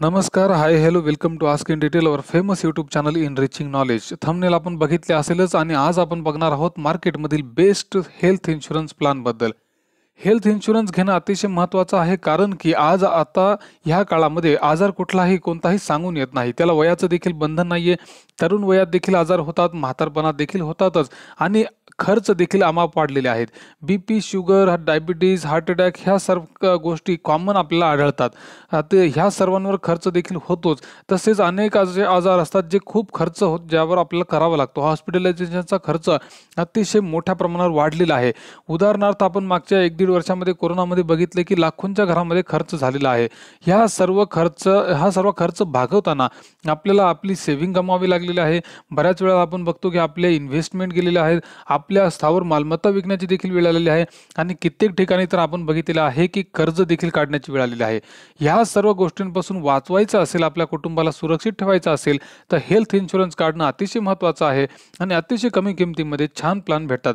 नमस्कार, hi, hello, welcome to ask in detail our famous YouTube channel in reaching knowledge. Thumbnail आपण बघितले असेलच आणि आज आपण बघणार आहोत मार्केटमधील बेस्ट हेल्थ इन्शुरन्स प्लॅन बद्दल. हेल्थ इन्शुरन्स घेणं अतिशय महत्त्वाचं आहे, कारण की आज आता ह्या काळामध्ये आजार कुठलाही कोणताही सांगून येत नाही. त्याला वयाचं देखील बंधन नाहीये. तरुण वयात देखील आजार होतात, म्हातारपणात देखील होतातच आणि खर्च देखील अमाप वाढलेले आहेत. BP, sugar, diabetes, heart attack ह्या सर्व गोष्टी कॉमन आपल्याला आढळतात. ते ह्या सर्वांवर खर्च देखील होतोच. तसेच अनेक असे आजार असतात जे खूप खर्च होत ज्यावर आपल्याला करावा लागतो. हॉस्पिटलायझेशनचा खर्च अतिशय मोठ्या प्रमाणावर वाढलेला आहे. उदाहरणार्थ आपण मागच्या 1-1.5 वर्षामध्ये कोरोनामध्ये बघितले की लाखोंच्या घरामध्ये खर्च झालेला आहे. हा सर्व खर्च भागवताना आपल्याला आपली सेव्हिंग गमवावी लागलेली आहे. बऱ्याच वेळा आपण बघतो की आपले इन्व्हेस्टमेंट गेलेले आहेत. आपल्या स्थावर मालमत्ता विकण्याची देखील वेळ आलेली आहे आणि कित्येक ठिकाणी तर आपण बघितलेलं आहे की कर्ज देखील काढण्याची वेळ आलेली आहे. ह्या सर्व गोष्टींपासून वाचवायचं असेल, आपल्या कुटुंबाला सुरक्षित ठेवायचं असेल तर हेल्थ इन्शुरन्स काढणं अतिशय महत्त्वाचं आहे आणि अतिशय कमी किमतीमध्ये छान प्लॅन भेटतात.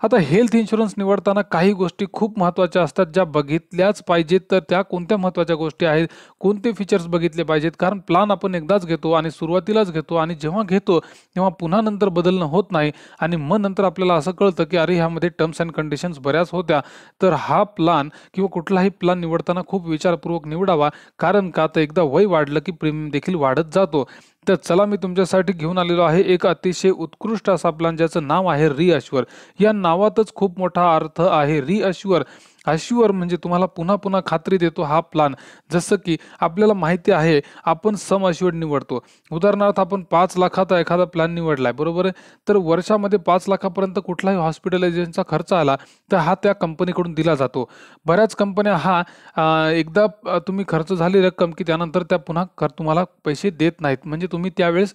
आता हेल्थ इन्शुरन्स निवडताना काही गोष्टी खूप महत्त्वाच्या असतात ज्या बघितल्याच पाहिजेत. तर त्या कोणत्या महत्त्वाच्या गोष्टी आहेत, कोणते फीचर्स बघितले पाहिजेत? कारण प्लॅन आपण एकदाच घेतो आणि सुरुवातीलाच घेतो आणि जेव्हा घेतो तेव्हा पुन्हा नंतर बदलणं होत नाही आणि मग नंतर आपल्याला असं कळतं की अरे ह्यामध्ये टर्म्स अँड कंडिशन्स बऱ्याच होत्या. तर हा प्लॅन किंवा कुठलाही प्लॅन निवडताना खूप विचारपूर्वक निवडावा, कारण का तर एकदा वय वाढलं की प्रीमियम देखील वाढत जातो. तर चला, मी तुमच्यासाठी घेऊन आलेलो आहे एक अतिशय उत्कृष्ट असा प्लॅन ज्याचं नाव आहे रिअश्युअर. या नावातच खूप मोठा अर्थ आहे. रिअश्युअर, अश्युअर म्हणजे तुम्हाला पुन्हा पुन्हा खात्री देतो हा प्लॅन. जसं की आपल्याला माहिती आहे आपण सम अश्युअर्ड निवडतो. उदाहरणार्थ आपण 5 लाखाचा एखादा प्लॅन निवडलाय, बरोबर आहे. तर वर्षामध्ये 5 लाखापर्यंत कुठलाही हॉस्पिटलायझेशनचा खर्च आला तर हा त्या कंपनीकडून दिला जातो. बऱ्याच कंपन्या एकदा तुम्ही खर्च झाली रक्कम की त्यानंतर त्या पुन्हा तुम्हाला पैसे देत नाहीत. म्हणजे तुम्ही त्यावेळेस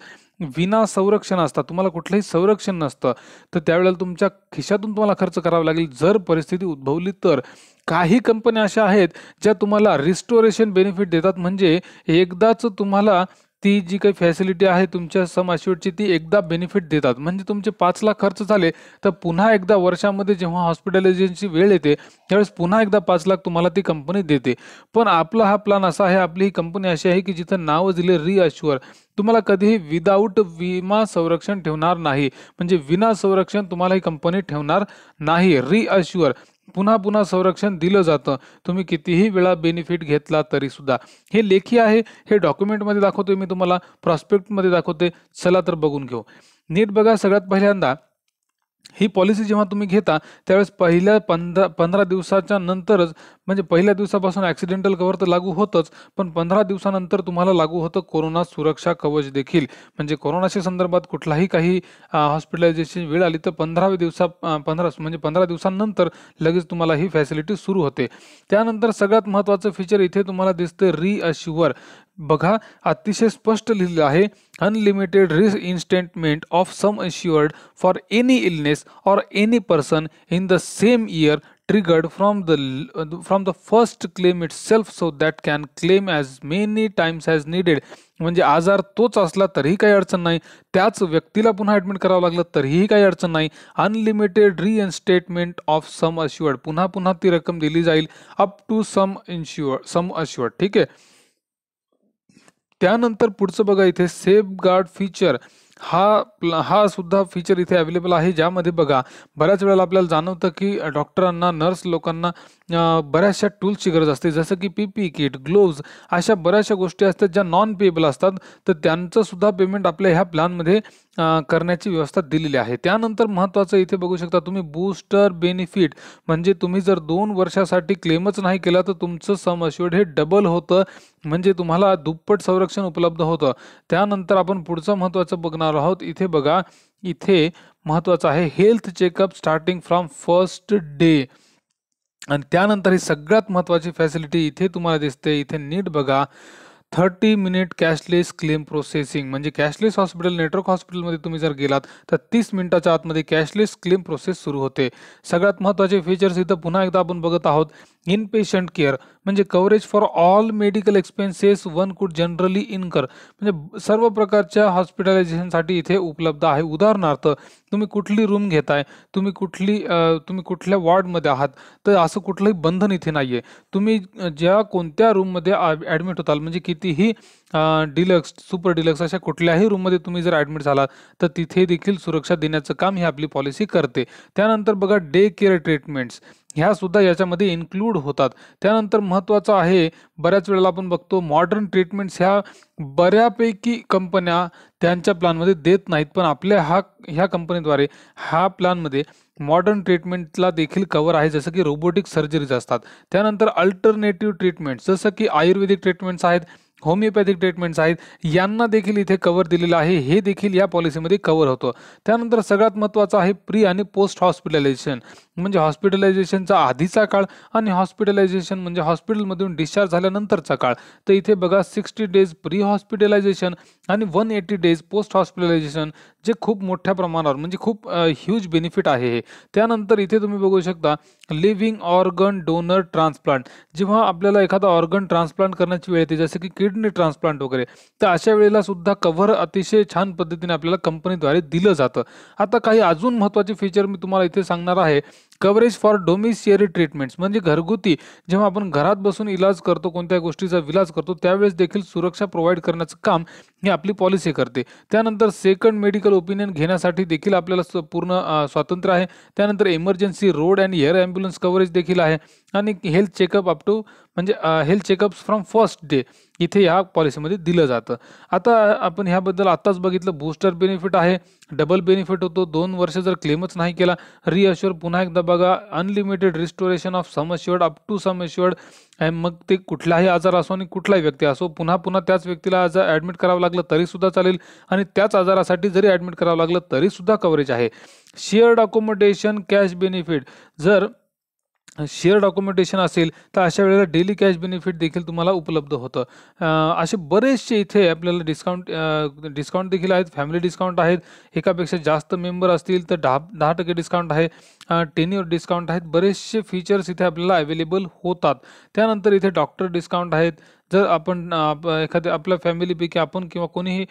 विना संरक्षण असता, तुम्हाला कुठलंही संरक्षण नसतं. तर त्यावेळेला तुमच्या खिशातून तुम्हाला खर्च करावा लागेल जर परिस्थिती उद्भवली तर. काही कंपन्या अशा आहेत ज्या तुम्हाला रिस्टोरेशन बेनिफिट देतात, म्हणजे एकदाच तुम्हाला ती जी काही फॅसिलिटी आहे तुमच्या सम अश्युअर्डची ती एकदा बेनिफिट देतात. म्हणजे तुमचे 5 लाख खर्च झाले तर पुन्हा एकदा वर्षामध्ये जेव्हा हॉस्पिटलायझेशनची वेळ येते त्यावेळेस पुन्हा एकदा 5 लाख तुम्हाला ती कंपनी देते. पण आपला हा प्लॅन असा आहे, आपली ही कंपनी अशी आहे की जिथं नाव दिले रिअश्युअर, तुम्हाला कधीही विदाऊट विमा संरक्षण ठेवणार नाही. म्हणजे विना संरक्षण तुम्हाला ही कंपनी ठेवणार नाही. रिअश्युअर, पुन्हा पुन्हा संरक्षण दिलं जातं, तुम्ही कितीही वेळा बेनिफिट घेतला तरी सुद्धा. हे लेखी आहे, हे डॉक्युमेंटमध्ये दाखवतोय मी तुम्हाला, प्रॉस्पेक्टमध्ये दाखवते. चला तर बघून घेऊ. नीट बघा. सगळ्यात पहिल्यांदा ही पॉलिसी जेव्हा तुम्ही घेता त्यावेळेस पहिल्या 15 दिवसाच्या नंतरच, म्हणजे पहिल्या दिवसापासून ॲक्सिडेंटल कव्हर तर लागू होतंच, पण 15 दिवसानंतर तुम्हाला लागू होतं कोरोना सुरक्षा कवच देखील. म्हणजे कोरोनाच्या संदर्भात कुठलाही काही हॉस्पिटलायझेशन वेळ आली तर 15 दिवसांनंतर लगेच तुम्हाला ही फॅसिलिटी सुरू होते. त्यानंतर सगळ्यात महत्त्वाचं फीचर इथे तुम्हाला दिसतं रिअश्युअर. बघा, अतिशय स्पष्ट लिहिलेलं आहे, unlimited reinstatement of sum assured for any illness or any person in the same year triggered from the first claim itself, so that can claim as many times as needed. म्हणजे आजार तोच असला तरीही काही अडचण नाही, त्याच व्यक्तीला पुन्हा ॲडमिट करावं लागलं तरीही काही अडचण नाही. Unlimited reinstatement of sum assured, पुन्हा पुन्हा ती रक्कम दिली जाईल अप टू सम assured. ठीक आहे. त्यानंतर पुढचं बघा, इथे सेफगार्ड फीचर हा सुद्धा फीचर इथे अवेलेबल आहे, ज्यामध्ये बघा बऱ्याच वेळेला आपल्याला जाणवतं की डॉक्टरांना, नर्स लोकांना बऱ्याचशा टूल्सची गरज असते, जसं की पीपी किट, ग्लोव्ज, अशा बऱ्याचशा गोष्टी असतात ज्या नॉन पेएबल असतात. तर त्यांचं सुद्धा पेमेंट आपल्या ह्या प्लॅनमध्ये करण्याची व्यवस्था दिलेली आहे. त्यानंतर महत्त्वाचं इथे बघू शकता तुम्ही बूस्टर बेनिफिट, म्हणजे तुम्ही जर 2 वर्षासाठी क्लेमच नाही केला तर तुमचं सम assured हे डबल होतं, म्हणजे तुम्हाला दुप्पट संरक्षण उपलब्ध होतं. त्यानंतर आपण पुढचं महत्त्वाचं बघणार आहोत. इथे बघा, इथे महत्त्वाचं आहे health checkup starting from first day. आणि त्यानंतर ही सगळ्यात महत्त्वाची फॅसिलिटी इथे तुम्हाला दिसते. इथे नीट बघा, 30 मिनिट कॅशलेस क्लेम प्रोसेसिंग. म्हणजे कॅशलेस हॉस्पिटल, नेटवर्क हॉस्पिटलमध्ये तुम्ही जर गेलात तर 30 मिनिटाच्या आतमध्ये कॅशलेस क्लेम प्रोसेस सुरू होते. सगळ्यात महत्त्वाचे फीचर्स इथं पुन्हा एकदा आपण बघत आहोत. इन पेशंट केअर म्हणजे coverage for all medical expenses one कुड जनरली इनकर, म्हणजे सर्व प्रकारच्या हॉस्पिटलायझेशनसाठी इथे उपलब्ध आहे. उदाहरणार्थ तुम्ही कुठली रूम घेताय, तुम्ही कुठल्या वॉर्डमध्ये आहात, तर असं कुठलंही बंधन इथे नाहीये. तुम्ही ज्या कोणत्या रूममध्ये ॲडमिट होताल, म्हणजे कितीही डिलक्स, सुपर डिलक्स अशा कुठल्याही रूममध्ये तुम्ही जर ॲडमिट झालात तर तिथे देखील सुरक्षा देण्याचं काम ही आपली पॉलिसी करते. त्यानंतर बघा डे केअर ट्रीटमेंट्स, ह्या सुद्धा याच्यामध्ये इन्क्लूड होतात. त्यानंतर महत्त्वाचं आहे, बऱ्याच वेळेला आपण बघतो मॉडर्न ट्रीटमेंट्स ह्या बऱ्यापैकी कंपन्या त्यांच्या प्लॅनमध्ये देत नाहीत, पण आपल्या ह्या कंपनीद्वारे ह्या प्लॅनमध्ये मॉडर्न ट्रीटमेंटला देखील कव्हर आहे, जसं की रोबोटिक सर्जरीज असतात. त्यानंतर अल्टरनेटिव्ह ट्रीटमेंट्स जसं की आयुर्वेदिक ट्रीटमेंट्स आहेत, होमिओपॅथिक ट्रीटमेंट्स आहेत, यांना देखील इथे कव्हर दिलेलं आहे. हे देखील या पॉलिसीमध्ये कव्हर होतं. त्यानंतर सगळ्यात महत्त्वाचं आहे प्री आणि पोस्ट हॉस्पिटलायझेशन, म्हणजे हॉस्पिटलायझेशनचा आधीचा काळ आणि हॉस्पिटलायझेशन म्हणजे हॉस्पिटलमधून डिस्चार्ज झाल्यानंतरचा काळ. तर इथे बघा 60 डेज प्री हॉस्पिटलायझेशन आणि 180 डेज पोस्ट हॉस्पिटलायझेशन, जे खूप मोठ्या प्रमाणावर म्हणजे खूप ह्यूज बेनिफिट आहे हे. त्यानंतर इथे तुम्ही बघू शकता लिव्हिंग ऑर्गन डोनर ट्रान्सप्लांट, जेव्हा आपल्याला एखादा ऑर्गन ट्रान्सप्लांट करण्याची वेळ येते, जसे की किडनी ट्रान्सप्लांट वगैरे, तर अशा वेळेला सुद्धा कव्हर अतिशय छान पद्धतीने आपल्याला कंपनीद्वारे दिलं जातं. आता काही अजून महत्त्वाचे फीचर मी तुम्हाला इथे सांगणार आहे. कव्हरेज फॉर डोमिसियरी ट्रीटमेंट्स, म्हणजे घरगुती जेव्हा आपण घरात बसून इलाज करतो, कोणत्या गोष्टीचा विलाज करतो, त्यावेळेस देखील सुरक्षा प्रोव्हाइड करण्याचं काम ही आपली पॉलिसी करते. त्यानंतर सेकंड मेडिकल ओपिनियन घेण्यासाठी देखील आपल्याला पूर्ण स्वातंत्र्य आहे. त्यानंतर emergency road and air ambulance coverage देखील आहे आणि हेल्थ चेकअप अप टू म्हणजे health checkups from first day इथे ह्या पॉलिसीमध्ये दिलं जातं. आता आपण ह्याबद्दल आत्ताच बघितलं, बूस्टर बेनिफिट आहे, डबल बेनिफिट होतो 2 वर्ष जर क्लेमच नाही केला. रिअश्युअर पुन्हा एकदा बघा, unlimited restoration of sum assured up to sum assured, मग ते कुठलाही आजार असो आणि कुठलाही व्यक्ती असो, पुन्हा पुन्हा त्याच व्यक्तीला आजार ॲडमिट करावं लागलं तरी सुद्धा चालेल आणि त्याच आजारासाठी जरी ॲडमिट करावं लागलं तरी सुद्धा कव्हरेज आहे. शेअर्ड अकोमोडेशन कॅश बेनिफिट, जर शेअर्ड अकोमोडेशन असेल तर अशा वेळेला डेली कॅश बेनिफिट देखील तुम्हाला उपलब्ध होतं. असे बरेचसे इथे आपल्याला डिस्काउंट देखील आहेत. फॅमिली डिस्काउंट आहेत, एकापेक्षा जास्त मेंबर असतील तर 10% डिस्काउंट आहे, टेन्युअर डिस्काउंट आहेत, बरेचसे फीचर्स इथे आपल्याला अवेलेबल होतात. त्यानंतर इथे डॉक्टर डिस्काउंट आहेत. जर आपण एखाद्या आपल्या फॅमिलीपैकी आपण किंवा कोणीही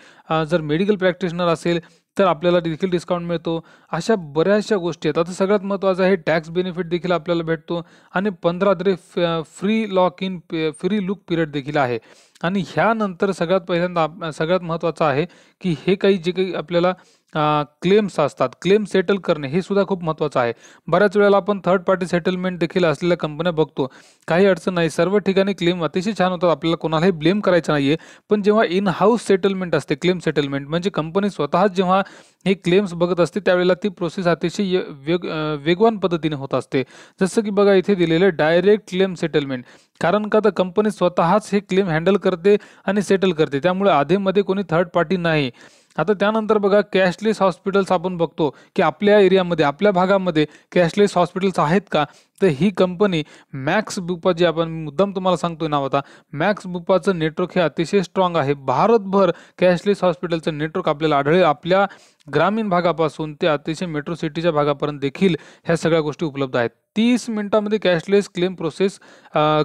जर मेडिकल प्रॅक्टिशनर असेल तर आपल्याला देखील डिस्काउंट मिळतो. अशा बऱ्याचशा गोष्टी आहेत. आता सगळ्यात महत्त्वाचं आहे टॅक्स बेनिफिट देखील आपल्याला भेटतो आणि 15 दिवस फ्री लुक पिरियड देखील आहे. आणि ह्यानंतर सगळ्यात महत्त्वाचं आहे की हे जे काही आपल्याला क्लेम्स असतात, क्लेम सेटल करणे हे सुद्धा खूप महत्त्वाचं आहे. बऱ्याच वेळेला आपण थर्ड पार्टी सेटलमेंट देखील असलेल्या कंपन्या बघतो. काही अडचण नाही, सर्व ठिकाणी क्लेम अतिशय छान होतात, आपल्याला कोणालाही ब्लेम करायचं नाहीये. पण जेव्हा इन हाऊस सेटलमेंट असते, क्लेम सेटलमेंट म्हणजे कंपनी स्वतःच जेव्हा हे क्लेम्स बघत असते त्यावेळेला ती प्रोसेस अतिशय वेगवान पद्धतीने होत असते. जसं की बघा इथे दिलेलं डायरेक्ट क्लेम सेटलमेंट, कारण का तर कंपनी स्वतःच हे क्लेम हँडल करते आणि सेटल करते, त्यामुळे आधीमध्ये कोणी थर्ड पार्टी नाही. आता त्यानंतर बघा कॅशलेस हॉस्पिटल्स आपण बघतो की आपल्या एरियामध्ये, आपल्या भागामध्ये कॅशलेस हॉस्पिटल्स आहेत का, तर ही कंपनी मॅक्स बुपा, जे आपण मुद्दाम तुम्हाला सांगतोय नाव, आता मॅक्स बुपाचं नेटवर्क हे अतिशय स्ट्रॉंग आहे. भारतभर कॅशलेस हॉस्पिटलचं नेटवर्क आपल्याला आढळेल. आपल्या ग्रामीण भागापासून ते अतिशय मेट्रो सिटीच्या भागापर्यंत देखील ह्या सगळ्या गोष्टी उपलब्ध आहेत. 30 मिनिटांमध्ये कॅशलेस क्लेम प्रोसेस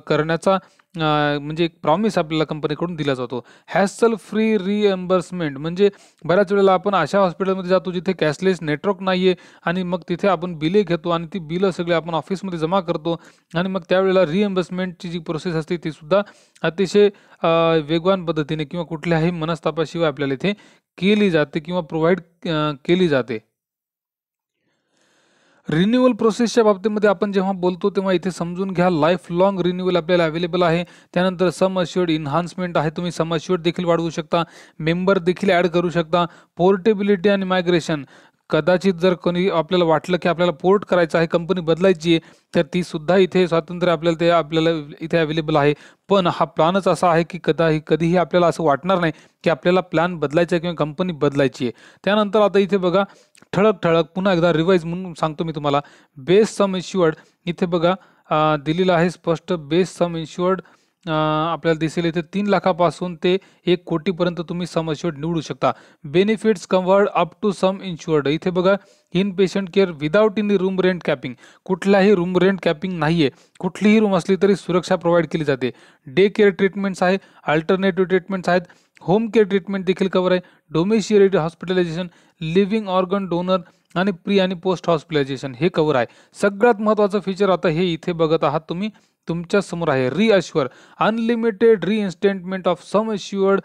करण्याचा म्हणजे एक प्रॉमिस आपल्याला कंपनीकडून दिला जातो. हॅसल फ्री रिएम्बर्समेंट, म्हणजे बऱ्याच वेळेला आपण अशा हॉस्पिटलमध्ये जातो जिथे कॅशलेस नेटवर्क नाहीये आणि मग तिथे आपण बिले घेतो आणि ती बिलं सगळे आपण ऑफिसमध्ये जमा करतो आणि मग त्यावेळेला रिएम्बर्समेंटची जी प्रोसेस असते ती सुद्धा अतिशय वेगवान पद्धतीने किंवा कुठल्याही मनस्तापाशिवाय आपल्याला इथे केली जाते किंवा प्रोव्हाइड केली जाते. रिन्युअल प्रोसेसच्या बाबतीमध्ये आपण जेव्हा बोलतो तेव्हा इथे समजून घ्या, लाईफ लाँग रिन्युअल आपल्याला अवेलेबल आहे. त्यानंतर सम अश्युअर्ड इन्हान्समेंट आहे, तुम्ही सम अश्युअर्ड देखील वाढवू शकता, मेंबर देखील ॲड करू शकता. पोर्टेबिलिटी आणि मायग्रेशन, कदाचित जर कोणी आपल्याला वाटलं की आपल्याला पोर्ट करायचं आहे, कंपनी बदलायची आहे, तर ती सुद्धा इथे स्वातंत्र्य आपल्याला इथे अवेलेबल आहे. पण हा प्लॅनच असा आहे की कधीही आपल्याला असं वाटणार नाही की आपल्याला प्लॅन बदलायचा आहे किंवा कंपनी बदलायची आहे. त्यानंतर आता इथे बघा ठळक पुन्हा एकदा रिवाईज म्हणून सांगतो मी तुम्हाला. बेस सम इन्शुअर्ड इथे बघा दिलेलं आहे स्पष्ट. बेस सम इन्शुअर्ड आपल्याला दिसेल इथे 3 लाखापासून ते 1 कोटीपर्यंत तुम्ही सम अश्युर्ड निवडू शकता. Benefits covered up to sum insured. इथे बघा in patient care without any room rent capping. कुठलाही रूम रेंट कॅपिंग नाहीये. कुठलीही रूम असली तरी सुरक्षा प्रोव्हाइड केली जाते. डे केअर ट्रीटमेंट्स आहे, अल्टरनेटिव्ह ट्रीटमेंट्स आहेत, होम केअर ट्रीटमेंट देखील कव्हर आहे, domiciliary hospitalization, living organ donor आणि प्री आणि पोस्ट हॉस्पिटलायझेशन हे कव्हर आहे. सगळ्यात महत्त्वाचं फीचर आता हे इथे बघत आहात तुम्ही, तुमच्या समोर आहे reassure unlimited reinstatement of sum assured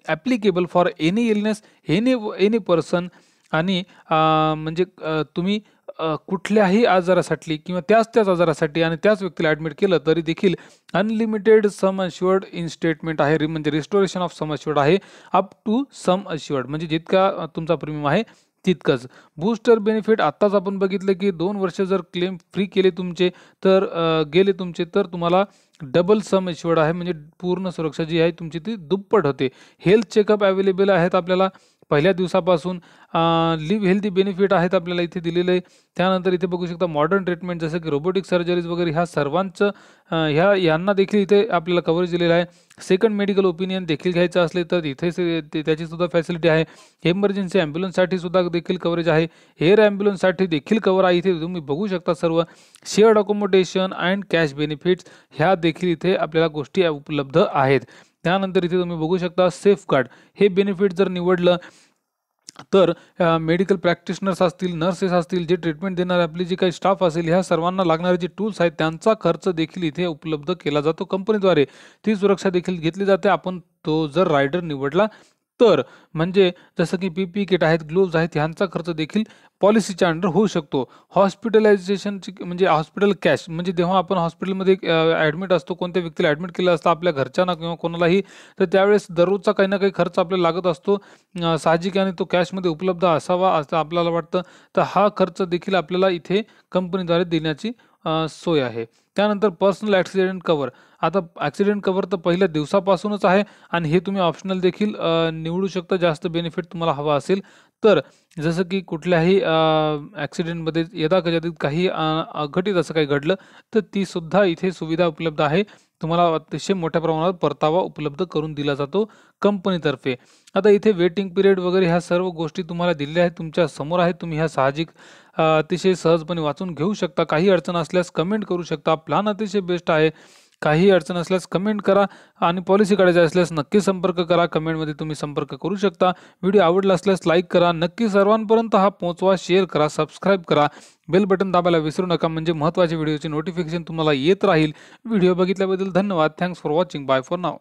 applicable for any illness any person. आणि म्हणजे तुम्ही कुठल्याही आजारासाठी किंवा त्याच आजारासाठी आणि त्याच व्यक्तीला ॲडमिट केलं तरी देखील अनलिमिटेड सम अश्युअर्ड इन्स्टेटमेंट आहे, म्हणजे रिस्टोरेशन ऑफ सम अश्युअर्ड आहे अप टू सम अश्युअर्ड, म्हणजे जितका तुमचा प्रीमियम आहे तितकंच. बूस्टर बेनिफिट आत्ताच आपण बघितलं की 2 वर्ष जर क्लेम फ्री केले तुमचे तर गेले तुमचे तर तुम्हाला डबल सम अश्युअर्ड आहे, म्हणजे पूर्ण सुरक्षा जी आहे तुमची ती दुप्पट होते. हेल्थ चेकअप अवेलेबल आहेत आपल्याला पहिल्या दिवसापासून. लिव्ह हेल्दी बेनिफिट आहेत आपल्याला इथे दिलेले आहे. त्यानंतर इथे बघू शकता मॉडर्न ट्रीटमेंट जसं की रोबोटिक सर्जरीज वगैरे ह्या सर्वांचं यांना देखील इथे आपल्याला कव्हरेज दिलेलं आहे. सेकंड मेडिकल ओपिनियन देखील घ्यायचं असले तर इथे त्याची सुद्धा फॅसिलिटी आहे. इमर्जन्सी ॲम्ब्युलन्ससाठी सुद्धा देखील कव्हरेज आहे. एअर ॲम्ब्युलन्ससाठी देखील कव्हर आहे. इथे तुम्ही बघू शकता सर्व shared accommodation and cash benefits ह्या देखील इथे आपल्याला गोष्टी उपलब्ध आहेत. त्यानंतर इथे तुम्ही बघू शकता सेफ गार्ड हे बेनिफिट जर निवडलं तर मेडिकल प्रॅक्टिशनर्स असतील, नर्सेस असतील, जे ट्रीटमेंट देणारे आपली जी काही स्टाफ असेल ह्या सर्वांना लागणारे जे टूल्स आहेत त्यांचा खर्च देखील इथे उपलब्ध केला जातो कंपनीद्वारे. ती सुरक्षा देखील घेतली जाते आपण तो जर रायडर निवडला तर. म्हणजे जसं की PPE किट आहेत, ग्लोव्ज आहेत, ह्यांचा खर्च देखील पॉलिसीच्या अंडर होऊ शकतो. हॉस्पिटलायझेशनची म्हणजे हॉस्पिटल कॅश, म्हणजे जेव्हा आपण हॉस्पिटलमध्ये ॲडमिट असतो, कोणत्या व्यक्तीला ॲडमिट केलं असतं आपल्या घरच्यांना किंवा कोणालाही, तर त्यावेळेस दररोजचा काही ना काही खर्च आपल्याला लागत असतो साहजिक, आणि तो कॅशमध्ये उपलब्ध असावा असं आपल्याला वाटतं. तर हा खर्च देखील आपल्याला इथे कंपनीद्वारे देण्याची सोय आहे. त्यानंतर पर्सनल ॲक्सिडेंट कव्हर. आता ॲक्सिडेंट कव्हर तर पहिल्या दिवसापासूनच आहे आणि हे तुम्ही ऑप्शनल देखील निवडू शकता जास्त बेनिफिट तुम्हाला हवा असेल तर. जसं की कुठल्याही ॲक्सिडेंटमध्ये यदाकदाचित काही अघटित असं काही घडलं तर ती सुद्धा इथे सुविधा उपलब्ध आहे. तुम्हाला अतिशय मोठ्या प्रमाणात परतावा उपलब्ध करून दिला जातो कंपनीतर्फे. आता इथे वेटिंग पिरियड वगैरे ह्या सर्व गोष्टी तुम्हाला दिलेल्या आहेत, तुमच्या समोर आहेत. तुम्ही ह्या साहजिक अतिशय सहजपणे वाचून घेऊ शकता. काही अडचण असल्यास कमेंट करू शकता. प्लॅन अतिशय बेस्ट आहे. काही अडचण असल्यास कमेंट करा आणि पॉलिसी काढायची असल्यास नक्की संपर्क करा. कमेंटमध्ये तुम्ही संपर्क करू शकता. व्हिडिओ आवडला असल्यास लाईक करा. नक्की सर्वांपर्यंत हा पोहोचवा, शेअर करा, सबस्क्राईब करा. बेल बटन दाबायला विसरू नका, म्हणजे महत्त्वाच्या व्हिडिओची नोटिफिकेशन तुम्हाला येत राहील. व्हिडिओ बघितल्याबद्दल धन्यवाद. Thanks for watching. Bye for now.